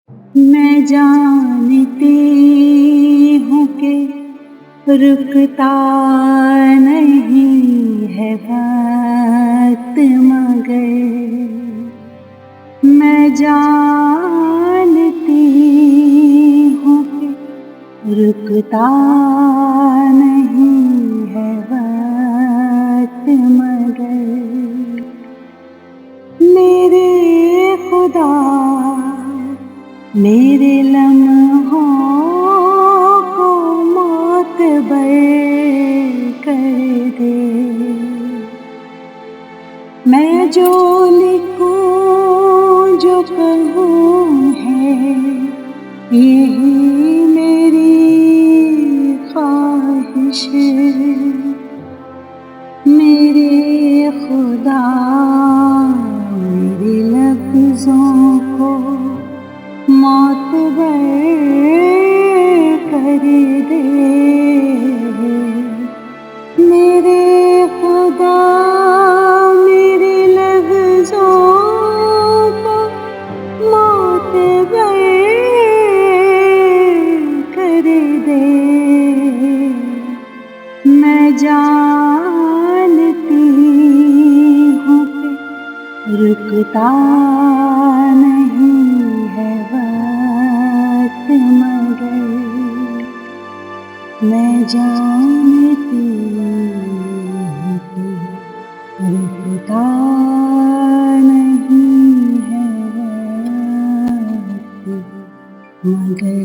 मैं जानती हूँ कि रुकता नहीं है वक्त, मगर मैं जानती हूँ कि रुकता नहीं है वक्त, मगर मेरे खुदा मेरे लम्हों को मोतबर कर दे। मैं जो लिखूं जो कहूँ है यही मेरी ख्वाहिश। मेरे खुदा मेरे लफ्ज़ों को मोतबर कर दे। मेरे खुदा मेरे लफ्ज़ों को मोतबर कर दे। मैं जानती हूँ कि रुकता नहीं है वक्त, मगर मैं जानती हूँ कि रुकता नहीं है वक्त, मगर